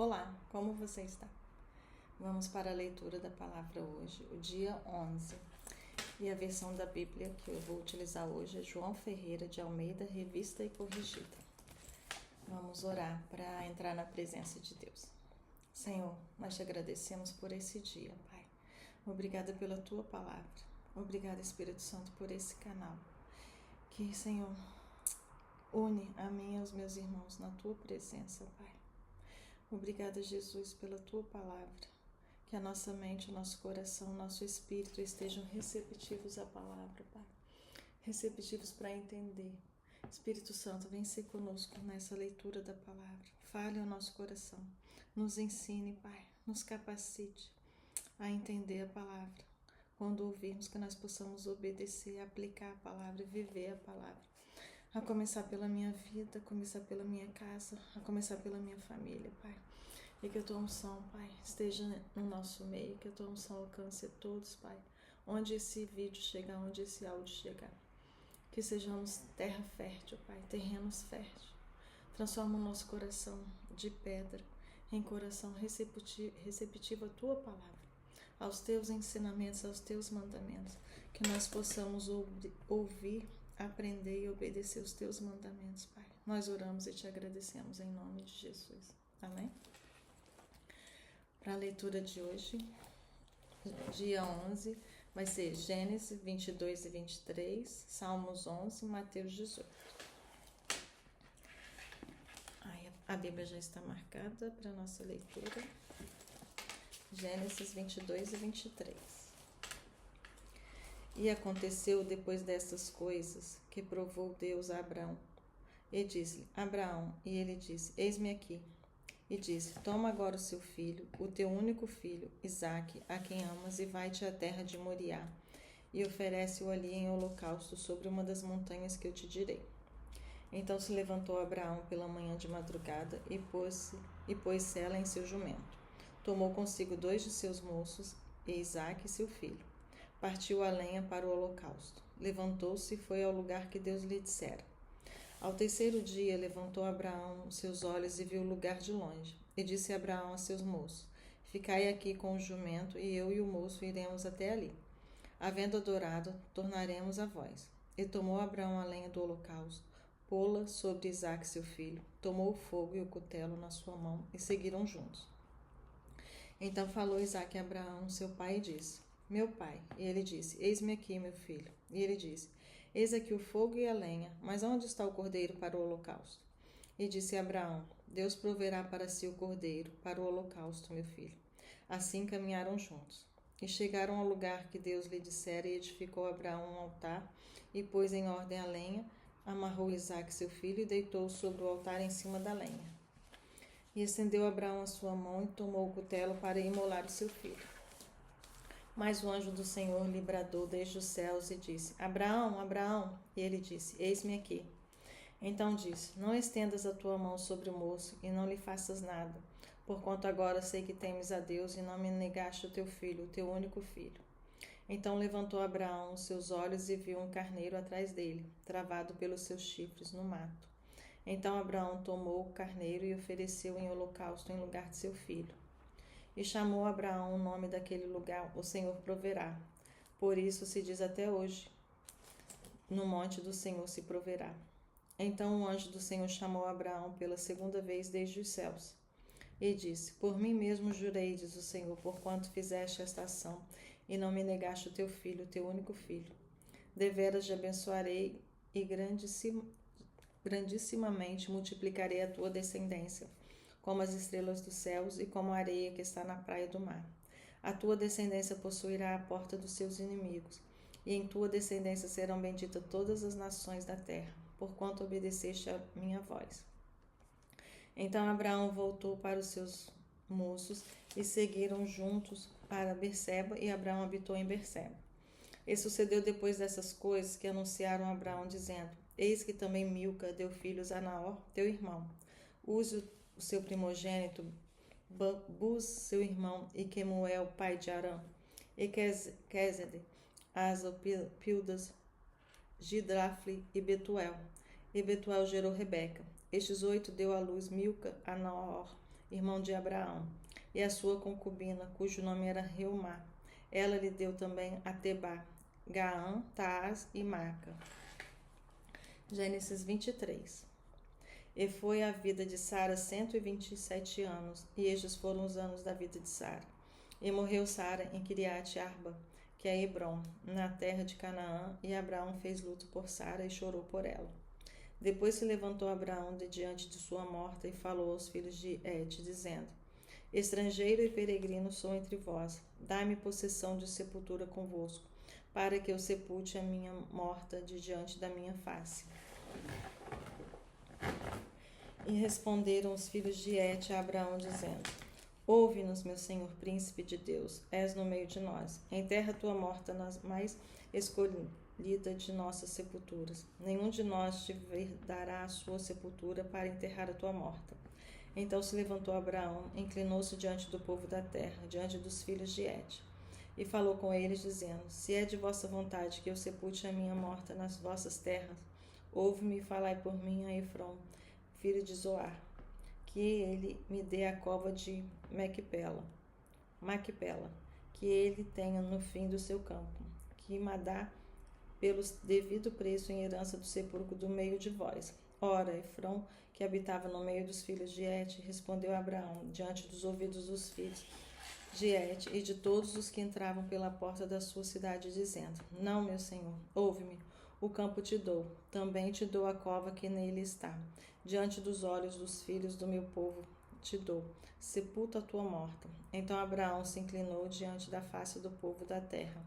Olá, como você está? Vamos para a leitura da palavra hoje, o dia 11. E a versão da Bíblia que eu vou utilizar hoje é João Ferreira de Almeida, revista e corrigida. Vamos orar para entrar na presença de Deus. Senhor, nós te agradecemos por esse dia, Pai. Obrigada pela tua palavra. Obrigada, Espírito Santo, por esse canal. Que, Senhor, une a mim e aos meus irmãos na tua presença, Pai. Obrigada, Jesus, pela tua palavra. Que a nossa mente, o nosso coração, o nosso espírito estejam receptivos à palavra, Pai. Receptivos para entender. Espírito Santo, vem ser conosco nessa leitura da palavra. Fale ao nosso coração. Nos ensine, Pai. Nos capacite a entender a palavra. Quando ouvirmos, que nós possamos obedecer, aplicar a palavra e viver a palavra. A começar pela minha vida, a começar pela minha casa, a começar pela minha família, Pai. E que a tua unção, Pai, esteja no nosso meio, que a tua unção alcance a todos, Pai. Onde esse vídeo chegar, onde esse áudio chegar. Que sejamos terra fértil, Pai, terrenos férteis. Transforma o nosso coração de pedra em coração receptivo à tua palavra, aos teus ensinamentos, aos teus mandamentos. Que nós possamos ouvir, aprender e obedecer os teus mandamentos, Pai. Nós oramos e te agradecemos em nome de Jesus. Amém? Para a leitura de hoje, dia 11, vai ser Gênesis 22 e 23, Salmos 11, Mateus 18. A Bíblia já está marcada para a nossa leitura. Gênesis 22 e 23. E aconteceu depois destas coisas que provou Deus a Abraão e disse-lhe: Abraão, e ele disse: Eis-me aqui. E disse: Toma agora o seu filho, o teu único filho, Isaque, a quem amas, e vai-te à terra de Moriá, e oferece-o ali em holocausto sobre uma das montanhas que eu te direi. Então se levantou Abraão pela manhã de madrugada e pôs-se ela em seu jumento. Tomou consigo 2 de seus moços e Isaque, seu filho. Partiu a lenha para o holocausto. Levantou-se e foi ao lugar que Deus lhe dissera. Ao terceiro dia levantou Abraão os seus olhos e viu o lugar de longe. E disse Abraão a seus moços: Ficai aqui com o jumento, e eu e o moço iremos até ali. Havendo adorado, tornaremos a vós. E tomou Abraão a lenha do holocausto, pô-la sobre Isaque seu filho, tomou o fogo e o cutelo na sua mão, e seguiram juntos. Então falou Isaque a Abraão, seu pai, e disse: Meu pai. E ele disse: Eis-me aqui, meu filho. E ele disse: Eis aqui o fogo e a lenha, mas onde está o cordeiro para o holocausto? E disse Abraão: Deus proverá para si o cordeiro para o holocausto, meu filho. Assim caminharam juntos. E chegaram ao lugar que Deus lhe dissera, e edificou Abraão um altar, e pôs em ordem a lenha, amarrou Isaque seu filho, e deitou-o sobre o altar em cima da lenha. E estendeu Abraão a sua mão, e tomou o cutelo para imolar o seu filho. Mas o anjo do Senhor lhe bradou desde os céus e disse: Abraão, Abraão. E ele disse: Eis-me aqui. Então disse: Não estendas a tua mão sobre o moço e não lhe faças nada, porquanto agora sei que temes a Deus e não me negaste o teu filho, o teu único filho. Então levantou Abraão os seus olhos e viu um carneiro atrás dele, travado pelos seus chifres no mato. Então Abraão tomou o carneiro e ofereceu em holocausto em lugar de seu filho. E chamou Abraão o nome daquele lugar: O Senhor proverá. Por isso se diz até hoje: No monte do Senhor se proverá. Então o anjo do Senhor chamou Abraão pela segunda vez desde os céus. E disse: Por mim mesmo jurei, diz o Senhor, porquanto fizeste esta ação, e não me negaste o teu filho, o teu único filho. Deveras te abençoarei e grandissimamente multiplicarei a tua descendência, como as estrelas dos céus e como a areia que está na praia do mar. A tua descendência possuirá a porta dos seus inimigos, e em tua descendência serão benditas todas as nações da terra, porquanto obedeceste a minha voz. Então Abraão voltou para os seus moços e seguiram juntos para Berseba, e Abraão habitou em Berseba. E sucedeu depois dessas coisas que anunciaram a Abraão, dizendo: Eis que também Milca deu filhos a Naor, teu irmão. Use o seu primogênito, Buz, seu irmão, e Quemuel, pai de Arã, e Quezede, Pildas, Gidrafle e Betuel. E Betuel gerou Rebeca. Estes 8 deu à luz Milca a Naor, irmão de Abraão, e a sua concubina, cujo nome era Reumá. Ela lhe deu também a Tebá, Gaã, Taás e Maaca. Gênesis 23. E foi a vida de Sara 127 anos, e estes foram os anos da vida de Sara. E morreu Sara em Kiriate Arba, que é Hebrom, na terra de Canaã, e Abraão fez luto por Sara e chorou por ela. Depois se levantou Abraão de diante de sua morta e falou aos filhos de Et, dizendo: Estrangeiro e peregrino sou entre vós, dai-me possessão de sepultura convosco, para que eu sepulte a minha morta de diante da minha face. E responderam os filhos de Et a Abraão, dizendo: Ouve-nos, meu senhor, príncipe de Deus, és no meio de nós. Enterra tua morta nas mais escolhida de nossas sepulturas. Nenhum de nós te dará a sua sepultura para enterrar a tua morta. Então se levantou Abraão, inclinou-se diante do povo da terra, diante dos filhos de Et, e falou com eles, dizendo: Se é de vossa vontade que eu sepulte a minha morta nas vossas terras, ouve-me e falai por mim a Efrom, filho de Zoar, que ele me dê a cova de Macpela, que ele tenha no fim do seu campo, que me dá pelo devido preço em herança do sepulcro do meio de vós. Ora, Efrom, que habitava no meio dos filhos de Et, respondeu a Abraão, diante dos ouvidos dos filhos de Et e de todos os que entravam pela porta da sua cidade, dizendo: Não, meu senhor, ouve-me, o campo te dou, também te dou a cova que nele está. Diante dos olhos dos filhos do meu povo te dou, sepulta a tua morta. Então Abraão se inclinou diante da face do povo da terra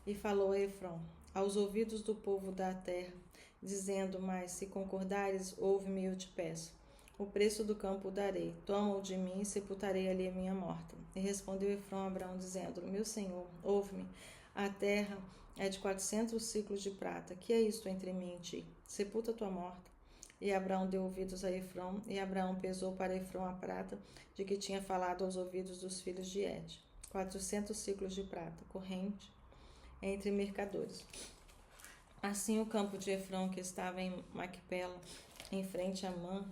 e falou a Efrom, aos ouvidos do povo da terra, dizendo: Mas se concordares, ouve-me, eu te peço. O preço do campo darei, toma-o de mim e sepultarei ali a minha morta. E respondeu Efrom a Abraão, dizendo: Meu senhor, ouve-me, a terra é de 400 ciclos de prata, que é isto entre mim e ti? Sepulta tua morta. E Abraão deu ouvidos a Efrom, e Abraão pesou para Efrom a prata de que tinha falado aos ouvidos dos filhos de Et, 400 ciclos de prata, corrente entre mercadores. Assim o campo de Efrom, que estava em Macpela, em frente a Manre,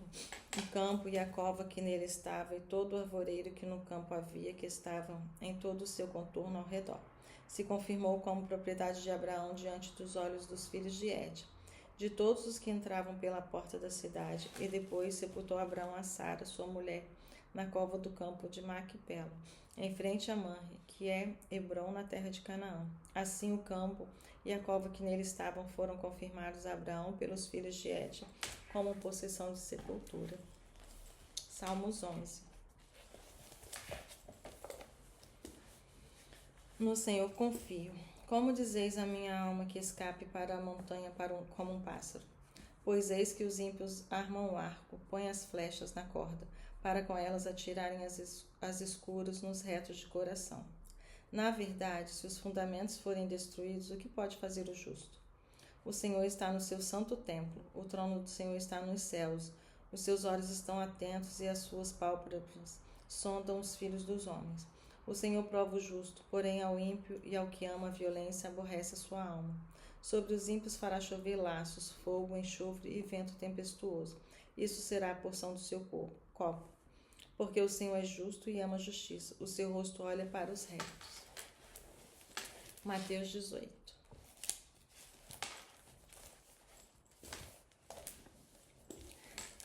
o campo e a cova que nele estava, e todo o arvoreiro que no campo havia, que estavam em todo o seu contorno ao redor, se confirmou como propriedade de Abraão diante dos olhos dos filhos de Et, de todos os que entravam pela porta da cidade. E depois sepultou Abraão a Sara, sua mulher, na cova do campo de Macpela, em frente a Manre, que é Hebrom, na terra de Canaã. Assim o campo e a cova que nele estavam foram confirmados a Abraão pelos filhos de Et como possessão de sepultura. Salmos 11. No Senhor confio. Como dizeis a minha alma que escape para a montanha como um pássaro? Pois eis que os ímpios armam o arco, põem as flechas na corda, para com elas atirarem as escuras nos retos de coração. Na verdade, se os fundamentos forem destruídos, o que pode fazer o justo? O Senhor está no seu santo templo, o trono do Senhor está nos céus, os seus olhos estão atentos e as suas pálpebras sondam os filhos dos homens. O Senhor prova o justo, porém ao ímpio e ao que ama a violência aborrece a sua alma. Sobre os ímpios fará chover laços, fogo, enxofre e vento tempestuoso. Isso será a porção do seu copo. Porque o Senhor é justo e ama a justiça, o seu rosto olha para os retos. Mateus 18.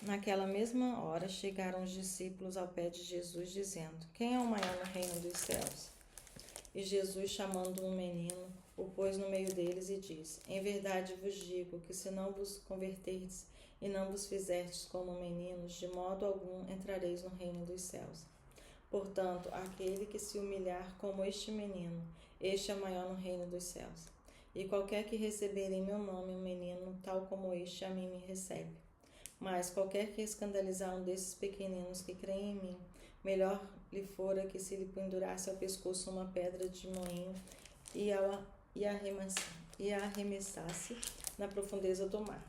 Naquela mesma hora chegaram os discípulos ao pé de Jesus, dizendo: Quem é o maior no reino dos céus? E Jesus, chamando um menino, o pôs no meio deles e disse: Em verdade vos digo que se não vos converterdes e não vos fizerdes como meninos, de modo algum entrareis no reino dos céus. Portanto, aquele que se humilhar como este menino, este é maior no reino dos céus. E qualquer que receber em meu nome um menino, tal como este, a mim me recebe. Mas qualquer que escandalizar um desses pequeninos que creem em mim, melhor lhe fora que se lhe pendurasse ao pescoço uma pedra de moinho e arremessasse na profundeza do mar.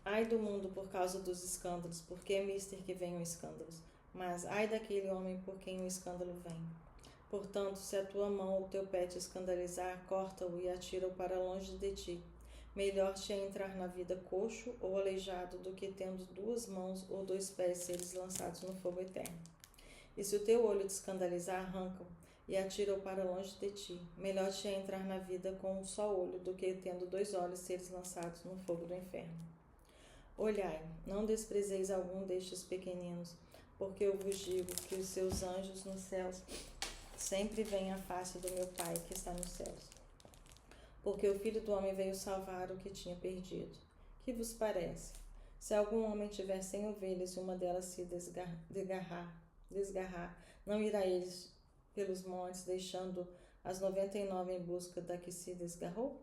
Ai do mundo por causa dos escândalos, porque é mister que venham escândalos. Mas ai daquele homem por quem o escândalo vem. Portanto, se a tua mão ou teu pé te escandalizar, corta-o e atira-o para longe de ti. Melhor te é entrar na vida coxo ou aleijado do que tendo 2 mãos ou 2 pés seres lançados no fogo eterno. E se o teu olho te escandalizar, arranca-o e atira-o para longe de ti. Melhor te é entrar na vida com um só olho do que, tendo 2 olhos, seres lançados no fogo do inferno. Olhai, não desprezeis algum destes pequeninos, porque eu vos digo que os seus anjos nos céus sempre veem a face do meu Pai que está nos céus. Porque o Filho do Homem veio salvar o que tinha perdido. Que vos parece? Se algum homem tiver 100 ovelhas e uma delas se desgarrar, não irá ele pelos montes, deixando as 99 em busca da que se desgarrou?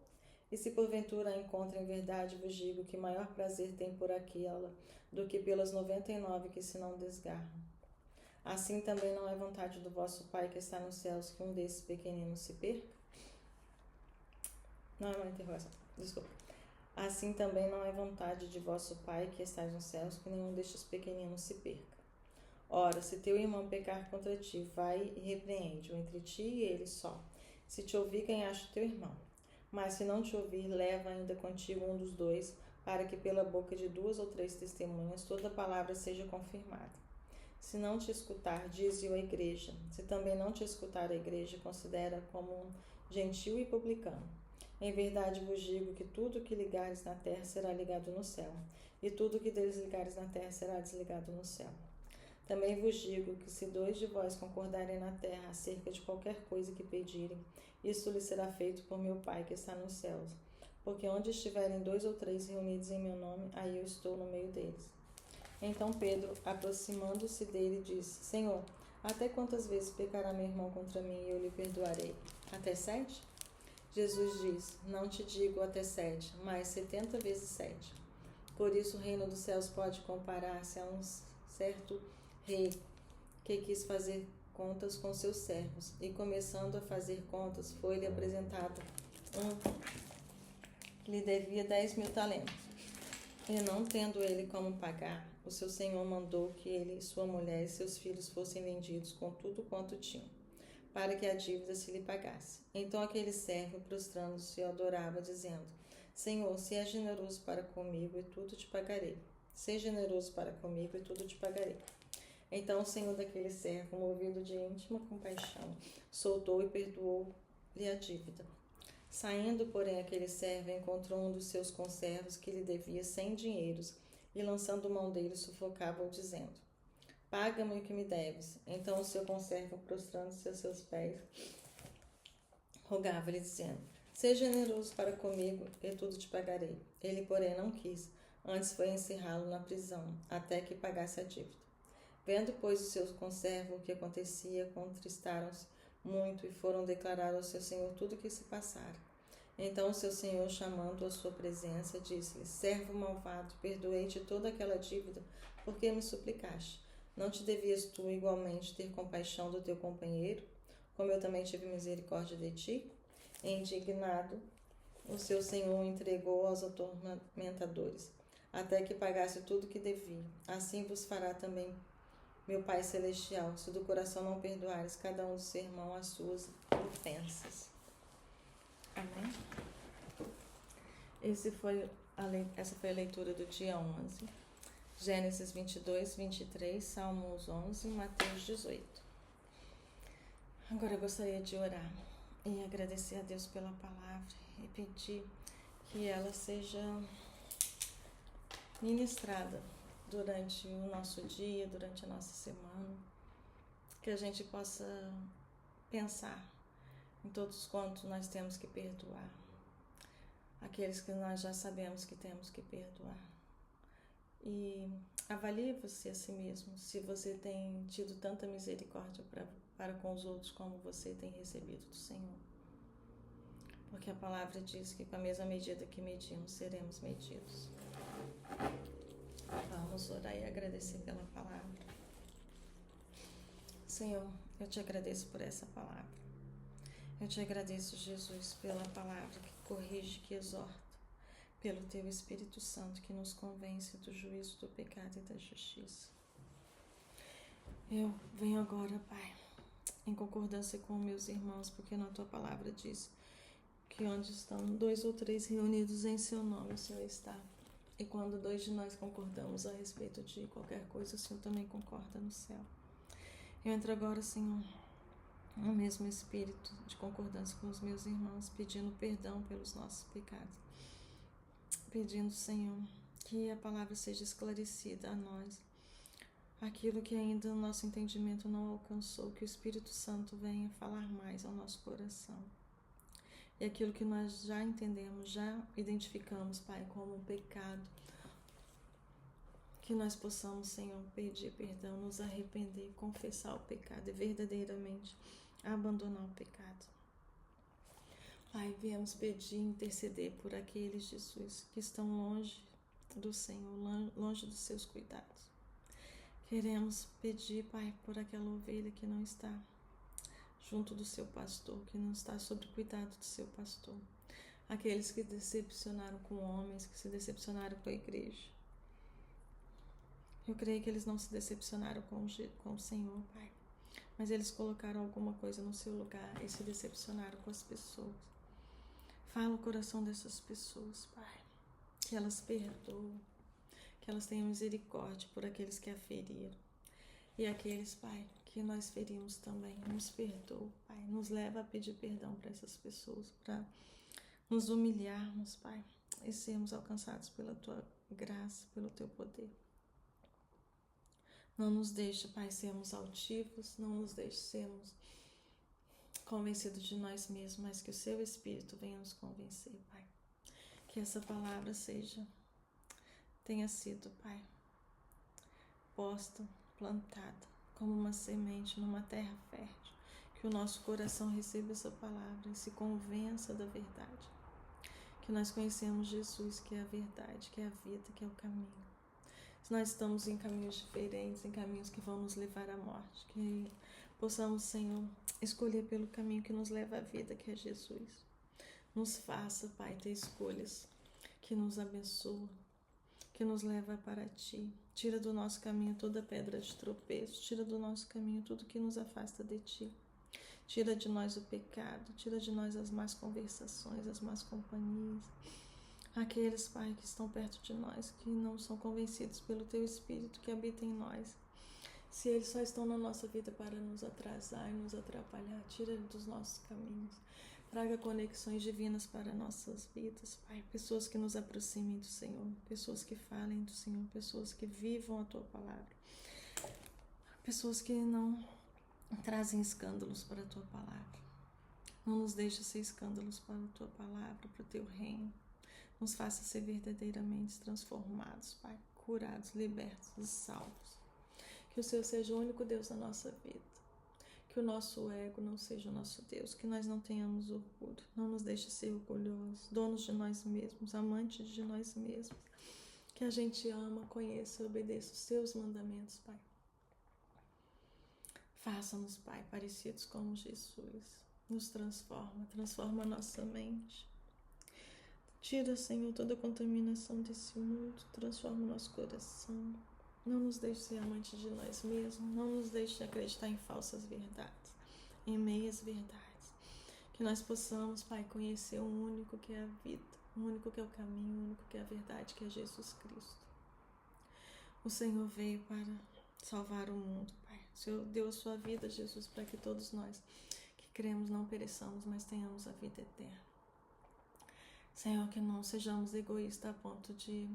E se porventura a encontra, em verdade vos digo que maior prazer tem por aquela do que pelas 99 que se não desgarram. Assim também não é vontade do vosso Pai que está nos céus que um desses pequeninos se perca? Não é uma interrogação, desculpa. Assim também não é vontade de vosso Pai que está nos céus que nenhum destes pequeninos se perca. Ora, se teu irmão pecar contra ti, vai e repreende-o entre ti e ele só. Se te ouvir, ganhaste teu irmão. Mas se não te ouvir, leva ainda contigo um dos dois, para que pela boca de 2 ou 3 testemunhas toda palavra seja confirmada. Se não te escutar, dize-o à igreja. Se também não te escutar a igreja, considera como um gentil e publicano. Em verdade vos digo que tudo que ligares na terra será ligado no céu, e tudo que desligares na terra será desligado no céu. Também vos digo que se 2 de vós concordarem na terra acerca de qualquer coisa que pedirem, isso lhes será feito por meu Pai que está nos céus. Porque onde estiverem 2 ou 3 reunidos em meu nome, aí eu estou no meio deles. Então Pedro, aproximando-se dele, disse: Senhor, até quantas vezes pecará meu irmão contra mim e eu lhe perdoarei? Até 7? Jesus diz: Não te digo até 7, mas 70 vezes 7. Por isso o reino dos céus pode comparar-se a um certo rei que quis fazer contas com seus servos, e começando a fazer contas, foi-lhe apresentado que lhe devia 10.000 talentos. E não tendo ele como pagar, o seu senhor mandou que ele, sua mulher e seus filhos fossem vendidos com tudo quanto tinham, para que a dívida se lhe pagasse. Então aquele servo, prostrando-se, adorava, dizendo: Senhor, se és generoso para comigo, e tudo te pagarei. Seja generoso para comigo, e tudo te pagarei. Então o senhor daquele servo, movido de íntima compaixão, soltou e perdoou-lhe a dívida. Saindo, porém, aquele servo encontrou um dos seus conservos que lhe devia 100 dinheiros, e lançando mão dele, sufocava-o, dizendo: Paga-me o que me deves. Então o seu conservo, prostrando-se aos seus pés, rogava-lhe, dizendo: Seja generoso para comigo, e tudo te pagarei. Ele, porém, não quis, antes foi encerrá-lo na prisão, até que pagasse a dívida. Vendo, pois, o seu conservo o que acontecia, contristaram-se muito e foram declarar ao seu senhor tudo o que se passara. Então o seu senhor, chamando-o à sua presença, disse-lhe: Servo malvado, perdoei-te toda aquela dívida, porque me suplicaste. Não te devias tu igualmente ter compaixão do teu companheiro, como eu também tive misericórdia de ti? Indignado, o seu senhor o entregou aos atormentadores, até que pagasse tudo o que devia. Assim vos fará também meu Pai Celestial, se do coração não perdoares cada um do seu irmão as suas ofensas. Amém? Essa foi a leitura do dia 11. Gênesis 22, 23, Salmos 11, Mateus 18. Agora eu gostaria de orar e agradecer a Deus pela palavra e pedir que ela seja ministrada durante o nosso dia, durante a nossa semana, que a gente possa pensar em todos quantos nós temos que perdoar, aqueles que nós já sabemos que temos que perdoar. E avalie você a si mesmo, se você tem tido tanta misericórdia para com os outros como você tem recebido do Senhor. Porque a palavra diz que com a mesma medida que medimos, seremos medidos. Vamos orar e agradecer pela palavra. Senhor, eu te agradeço por essa palavra. Eu te agradeço, Jesus, pela palavra que corrige, que exorta, pelo teu Espírito Santo que nos convence do juízo, do pecado e da justiça. Eu venho agora, Pai, em concordância com meus irmãos, porque na tua palavra diz que onde estão 2 ou 3 reunidos em seu nome, o Senhor está. E quando 2 de nós concordamos a respeito de qualquer coisa, o Senhor também concorda no céu. Eu entro agora, Senhor, no mesmo espírito de concordância com os meus irmãos, pedindo perdão pelos nossos pecados. Pedindo, Senhor, que a palavra seja esclarecida a nós. Aquilo que ainda o nosso entendimento não alcançou, que o Espírito Santo venha falar mais ao nosso coração. E aquilo que nós já entendemos, já identificamos, Pai, como um pecado, que nós possamos, Senhor, pedir perdão, nos arrepender, confessar o pecado e verdadeiramente abandonar o pecado. Pai, viemos pedir e interceder por aqueles, Jesus, que estão longe do Senhor, longe dos seus cuidados. Queremos pedir, Pai, por aquela ovelha que não está junto do seu pastor, que não está sob cuidado do seu pastor. Aqueles que decepcionaram com homens, que se decepcionaram com a igreja. Eu creio que eles não se decepcionaram com o Senhor, Pai, mas eles colocaram alguma coisa no seu lugar e se decepcionaram com as pessoas. Fala o coração dessas pessoas, Pai, que elas perdoem, que elas tenham misericórdia por aqueles que a feriram. E aqueles, Pai, que nós ferimos também, nos perdoa, Pai, nos leva a pedir perdão para essas pessoas, para nos humilharmos, Pai, e sermos alcançados pela Tua graça, pelo Teu poder. Não nos deixe, Pai, sermos altivos, não nos deixe sermos convencidos de nós mesmos, mas que o Seu Espírito venha nos convencer, Pai. Que essa palavra tenha sido, Pai, posta, plantada como uma semente numa terra fértil. Que o nosso coração receba essa palavra e se convença da verdade. Que nós conhecemos Jesus, que é a verdade, que é a vida, que é o caminho. Se nós estamos em caminhos diferentes, em caminhos que vão nos levar à morte, que possamos, Senhor, escolher pelo caminho que nos leva à vida, que é Jesus. Nos faça, Pai, ter escolhas que nos abençoam, que nos leva para Ti. Tira do nosso caminho toda pedra de tropeço, tira do nosso caminho tudo que nos afasta de Ti. Tira de nós o pecado, tira de nós as más conversações, as más companhias. Aqueles, Pai, que estão perto de nós, que não são convencidos pelo Teu Espírito que habita em nós. Se eles só estão na nossa vida para nos atrasar e nos atrapalhar, tira dos nossos caminhos. Traga conexões divinas para nossas vidas, Pai. Pessoas que nos aproximem do Senhor, pessoas que falem do Senhor, pessoas que vivam a Tua palavra. Pessoas que não trazem escândalos para a Tua palavra. Não nos deixe ser escândalos para a Tua palavra, para o Teu reino. Nos faça ser verdadeiramente transformados, Pai, curados, libertos e salvos. Que o Senhor seja o único Deus da nossa vida. Que o nosso ego não seja o nosso Deus. Que nós não tenhamos orgulho. Não nos deixe ser orgulhosos, donos de nós mesmos, amantes de nós mesmos. Que a gente ama, conheça e obedeça os Seus mandamentos, Pai. Faça-nos, Pai, parecidos como Jesus. Nos transforma a nossa mente. Tira, Senhor, toda a contaminação desse mundo, transforma o nosso coração. Não nos deixe ser amantes de nós mesmos, não nos deixe acreditar em falsas verdades, em meias verdades. Que nós possamos, Pai, conhecer o único que é a vida, o único que é o caminho, o único que é a verdade, que é Jesus Cristo. O Senhor veio para salvar o mundo, Pai. O Senhor deu a sua vida, Jesus, para que todos nós que cremos não pereçamos, mas tenhamos a vida eterna. Senhor, que não sejamos egoístas a ponto de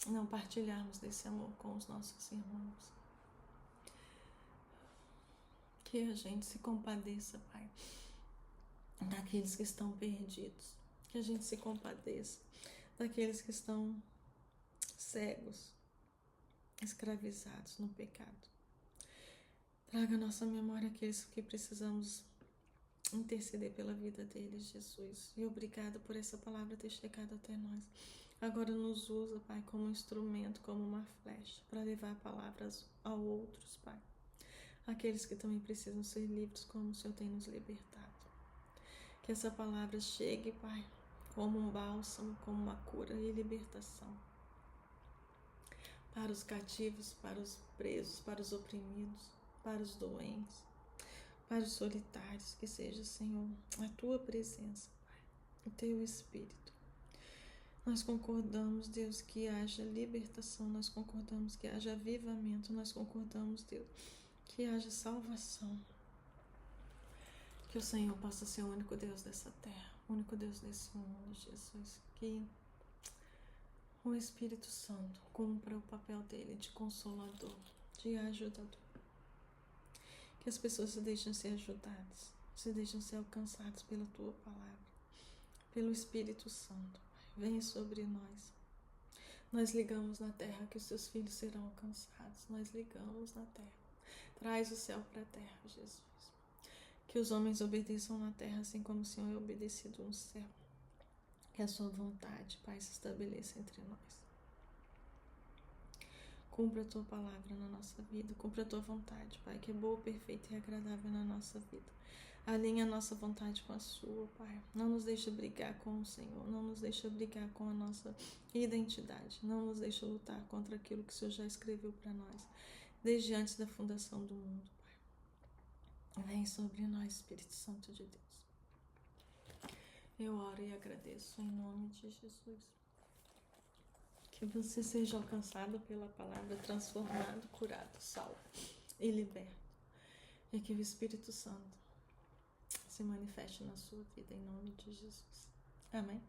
não partilharmos desse amor com os nossos irmãos. Que a gente se compadeça, Pai, daqueles que estão perdidos. Que a gente se compadeça daqueles que estão cegos, escravizados no pecado. Traga à nossa memória aqueles que precisamos interceder pela vida deles, Jesus. E obrigada por essa palavra ter chegado até nós. Agora nos usa, Pai, como um instrumento, como uma flecha, para levar palavras a outros, Pai. Aqueles que também precisam ser livres, como o Senhor tem nos libertado. Que essa palavra chegue, Pai, como um bálsamo, como uma cura e libertação. Para os cativos, para os presos, para os oprimidos, para os doentes, para os solitários, que seja, Senhor, a Tua presença, Pai, o Teu Espírito. Nós concordamos, Deus, que haja libertação, nós concordamos que haja avivamento, nós concordamos, Deus, Que haja salvação. Que o Senhor possa ser o único Deus dessa terra, o único Deus desse mundo, Jesus. Que o Espírito Santo cumpra o papel dele de consolador, de ajudador. Que as pessoas se deixem ser ajudadas, se deixem ser alcançadas pela tua palavra, pelo Espírito Santo. Venha sobre nós. Nós ligamos na terra que os teus filhos serão alcançados. Nós ligamos na terra. Traz o céu para a terra, Jesus. Que os homens obedeçam na terra, assim como o Senhor é obedecido no céu. Que a sua vontade, Pai, se estabeleça entre nós. Cumpra a tua palavra na nossa vida. Cumpra a tua vontade, Pai, que é boa, perfeita e agradável na nossa vida. Alinha a nossa vontade com a sua, Pai. Não nos deixa brigar com o Senhor. Não nos deixa brigar com a nossa identidade. Não nos deixa lutar contra aquilo que o Senhor já escreveu para nós, desde antes da fundação do mundo, Pai. Vem sobre nós, Espírito Santo de Deus. Eu oro e agradeço em nome de Jesus. Que você seja alcançado pela palavra, transformado, curado, salvo e liberto. E que o Espírito Santo se manifeste na sua vida, em nome de Jesus. Amém?